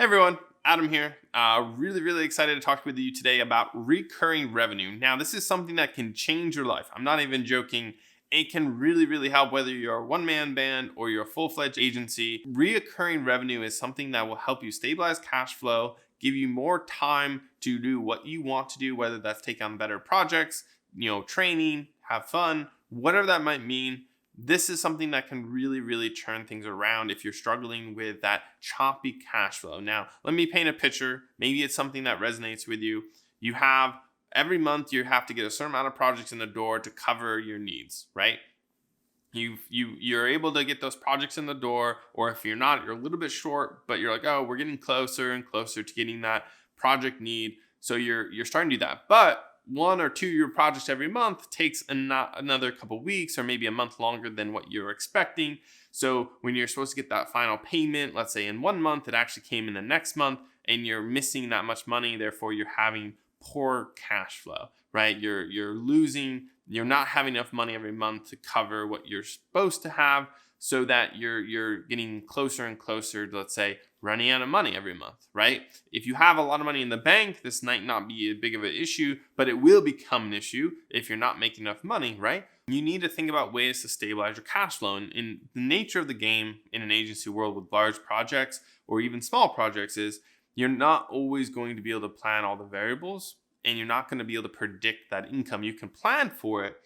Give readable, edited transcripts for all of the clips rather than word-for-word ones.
Hey everyone, Adam here. Really excited to talk with you today about recurring revenue. Now, this is something that can change your life. I'm not even joking. It can really help whether you're a one-man band or you're a full-fledged agency. Recurring revenue is something that will help you stabilize cash flow, give you more time to do what you want to do, whether that's take on better projects, training, have fun, whatever that might mean. This is something that can really turn things around if you're struggling with that choppy cash flow. Now, let me paint a picture. Maybe it's something that resonates with you. You have every month you have to get a certain amount of projects in the door to cover your needs, right? You're able to get those projects in the door, or if you're not, you're a little bit short, but you're like, oh, we're getting closer and closer to getting that project need. So you're starting to do that. But one or two of your projects every month takes another couple weeks or maybe a month longer than what you're expecting. So when you're supposed to get that final payment, let's say in 1 month, it actually came in the next month and you're missing that much money. Therefore, you're having poor cash flow, right? You're not having enough money every month to cover what you're supposed to have, so that you're getting closer and closer to, let's say, running out of money every month, right? If you have a lot of money in the bank, this might not be a big of an issue, but it will become an issue if you're not making enough money, right? You need to think about ways to stabilize your cash flow. And the nature of the game in an agency world with large projects or even small projects is you're not always going to be able to plan all the variables, and you're not going to be able to predict that income. You can plan for it,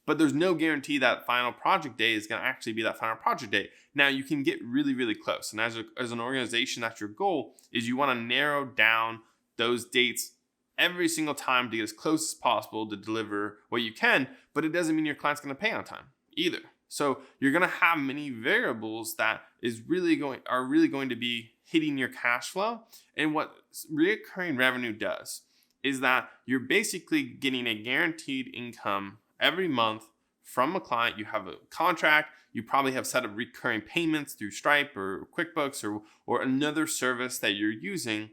but there's no guarantee that final project day is going to actually be that final project day. Now, you can get really close. And as an organization, that's your goal, is you want to narrow down those dates every single time to get as close as possible to deliver what you can, but it doesn't mean your client's going to pay on time either. So you're going to have many variables that are really going to be hitting your cash flow. And what recurring revenue does is that you're basically getting a guaranteed income every month from a client. You have a contract. You probably have set up recurring payments through Stripe or QuickBooks or another service that you're using.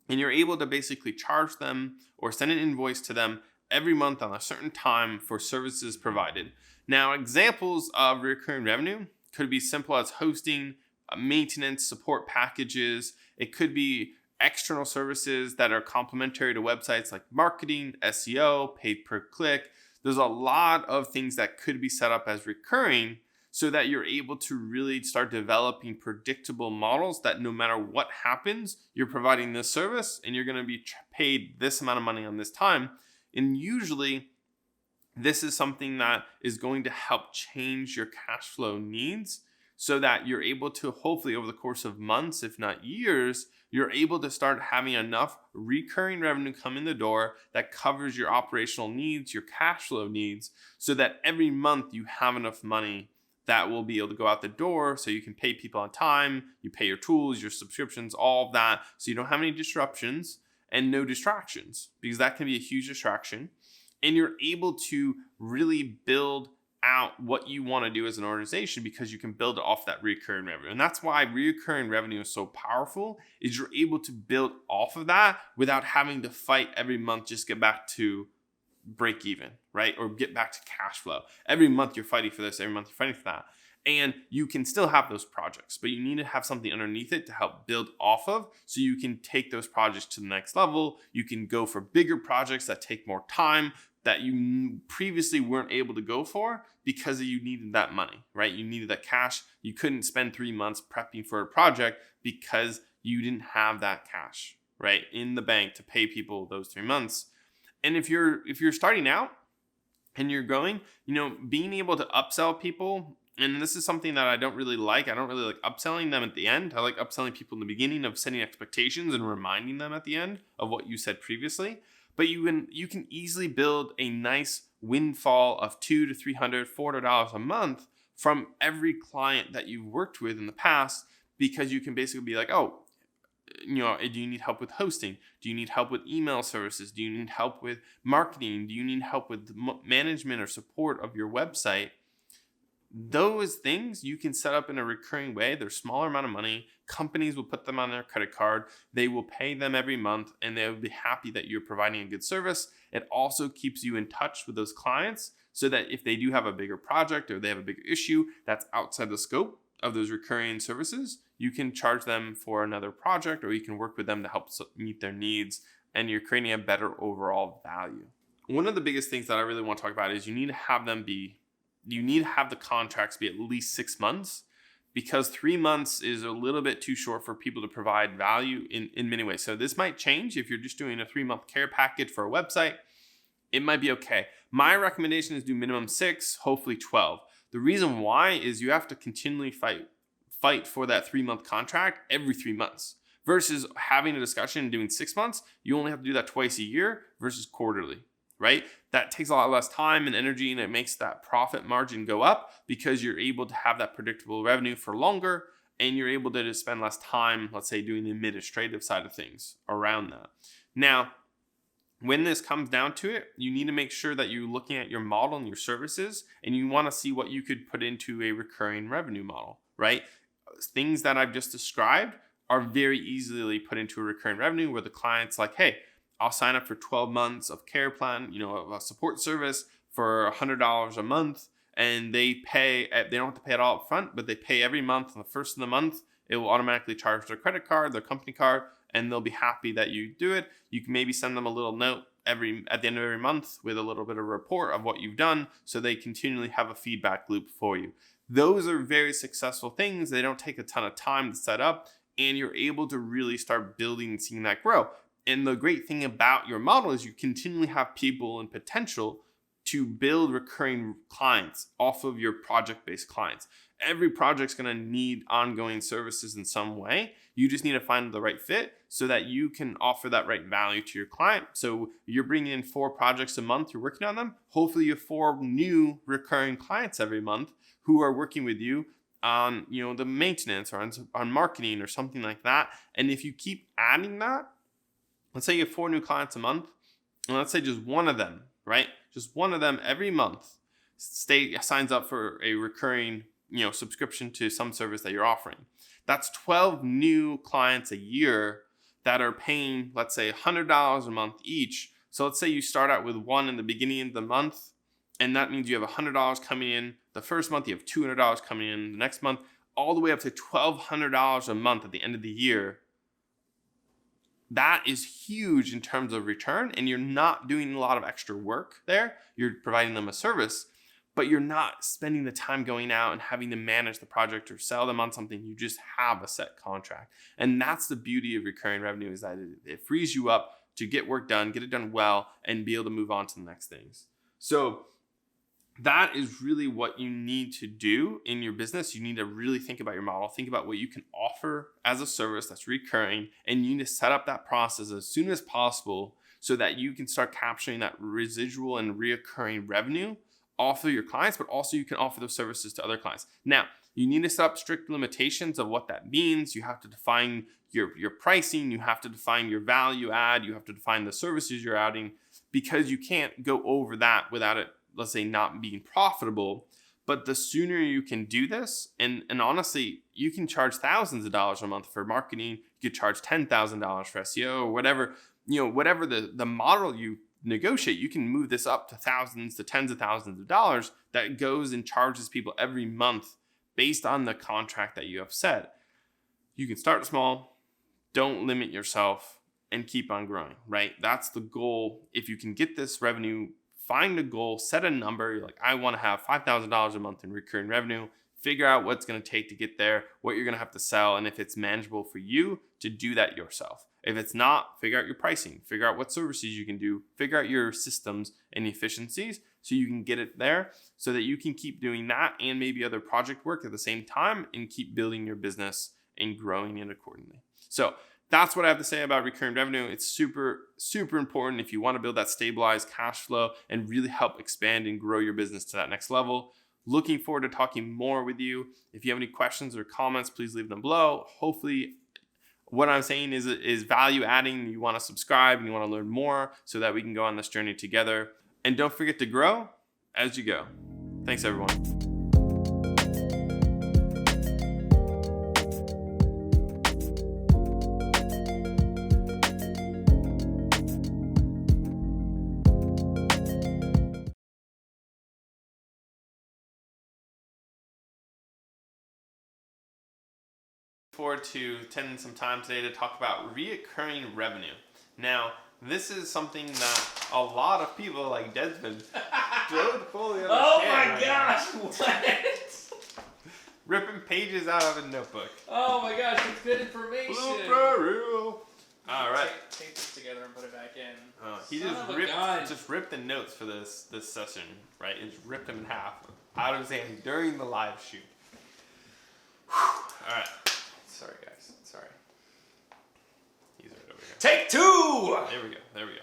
And you're able to basically charge them or send an invoice to them every month on a certain time for services provided. Now, examples of recurring revenue could be simple as hosting, maintenance, support packages. It could be external services that are complementary to websites like marketing, SEO, paid per click. There's a lot of things that could be set up as recurring so that you're able to really start developing predictable models that no matter what happens, you're providing this service and you're going to be paid this amount of money on this time. And usually this is something that is going to help change your cash flow needs so that you're able to, hopefully over the course of months, if not years, you're able to start having enough recurring revenue come in the door that covers your operational needs, your cash flow needs, so that every month you have enough money that will be able to go out the door so you can pay people on time, you pay your tools, your subscriptions, all of that, so you don't have any disruptions and no distractions, because that can be a huge distraction. And you're able to really build out what you want to do as an organization because you can build it off that recurring revenue. And that's why recurring revenue is so powerful, is you're able to build off of that without having to fight every month, just get back to break even, right? Or get back to cash flow. Every month you're fighting for this, every month you're fighting for that. And you can still have those projects, but you need to have something underneath it to help build off of so you can take those projects to the next level. You can go for bigger projects that take more time that you previously weren't able to go for because you needed that money, right? You needed that cash. You couldn't spend 3 months prepping for a project because you didn't have that cash, right, in the bank to pay people those 3 months. And if you're starting out and you're going, being able to upsell people, and this is something that I don't really like. I don't really like upselling them at the end. I like upselling people in the beginning of setting expectations and reminding them at the end of what you said previously. But you can easily build a nice windfall of $200 to $300, $400 a month from every client that you've worked with in the past, because you can basically be like, oh, do you need help with hosting? Do you need help with email services? Do you need help with marketing? Do you need help with management or support of your website? Those things you can set up in a recurring way. They're a smaller amount of money. Companies will put them on their credit card. They will pay them every month and they will be happy that you're providing a good service. It also keeps you in touch with those clients so that if they do have a bigger project or they have a bigger issue that's outside the scope, of those recurring services, you can charge them for another project, or you can work with them to help meet their needs, and you're creating a better overall value. One of the biggest things that I really want to talk about is you need to have the contracts be at least 6 months, because 3 months is a little bit too short for people to provide value in many ways. So this might change. If you're just doing a 3-month care package for a website, it might be okay. My recommendation is do minimum 6, hopefully 12. The reason why is you have to continually fight for that 3-month contract every 3 months, versus having a discussion and doing 6 months. You only have to do that twice a year versus quarterly, right? That takes a lot less time and energy, and it makes that profit margin go up because you're able to have that predictable revenue for longer, and you're able to just spend less time, let's say, doing the administrative side of things around that. Now, when this comes down to it, you need to make sure that you're looking at your model and your services, and you want to see what you could put into a recurring revenue model, right? Things that I've just described are very easily put into a recurring revenue, where the client's like, hey, I'll sign up for 12 months of care plan, a support service for $100 a month, and they don't have to pay it all up front, but they pay every month. On the first of the month, it will automatically charge their credit card, their company card, and they'll be happy that you do it. You can maybe send them a little note at the end of every month with a little bit of a report of what you've done, so they continually have a feedback loop for you. Those are very successful things. They don't take a ton of time to set up, and you're able to really start building and seeing that grow. And the great thing about your model is you continually have people and potential to build recurring clients off of your project-based clients. Every project's going to need ongoing services in some way. You just need to find the right fit so that you can offer that right value to your client. So you're bringing in 4 projects a month, you're working on them. Hopefully you have 4 new recurring clients every month who are working with you on, the maintenance or on marketing or something like that. And if you keep adding that, let's say you have 4 new clients a month, and let's say just one of them, right? Just one of them every month signs up for a recurring, subscription to some service that you're offering. That's 12 new clients a year that are paying, let's say, $100 a month each. So let's say you start out with one in the beginning of the month, and that means you have $100 coming in the first month, you have $200 coming in the next month, all the way up to $1,200 a month at the end of the year. That is huge in terms of return, and you're not doing a lot of extra work there. You're providing them a service, but you're not spending the time going out and having to manage the project or sell them on something. You just have a set contract. And that's the beauty of recurring revenue, is that it frees you up to get work done, get it done well, and be able to move on to the next things. So that is really what you need to do in your business. You need to really think about your model, think about what you can offer as a service that's recurring, and you need to set up that process as soon as possible so that you can start capturing that residual and reoccurring revenue off of your clients, but also you can offer those services to other clients. Now, you need to set up strict limitations of what that means. You have to define your pricing, you have to define your value add, you have to define the services you're adding, because you can't go over that without it, let's say, not being profitable. But the sooner you can do this, and honestly, you can charge thousands of dollars a month for marketing, you could charge $10,000 for SEO or whatever, whatever the model you negotiate, you can move this up to thousands to tens of thousands of dollars that goes and charges people every month based on the contract that you have set. You can start small, don't limit yourself, and keep on growing, right? That's the goal. If you can get this revenue, find a goal, set a number. You're like, I want to have $5,000 a month in recurring revenue. Figure out what's going to take to get there, what you're going to have to sell, and if it's manageable for you to do that yourself. If it's not, figure out your pricing, figure out what services you can do, figure out your systems and efficiencies so you can get it there, so that you can keep doing that and maybe other project work at the same time and keep building your business and growing it accordingly. So that's what I have to say about recurring revenue. It's super, super important if you want to build that stabilized cash flow and really help expand and grow your business to that next level. Looking forward to talking more with you. If you have any questions or comments, please leave them below. Hopefully, what I'm saying is value adding. You want to subscribe and you want to learn more so that we can go on this journey together. And don't forget to grow as you go. Thanks, everyone. forward to spending some time today to talk about reoccurring revenue. Now, this is something that a lot of people like Desmond don't fully understand. Oh my right gosh, now. what? Ripping pages out of a notebook. Oh my gosh, it's good information. Blooper reel. All right. Tape this together and put it back in. He Son just of a ripped, gun. ripped the notes for this session, right? He just ripped them in half out of his hand during the live shoot. All right. Sorry, guys. Sorry. He's right over here. Take two! There we go.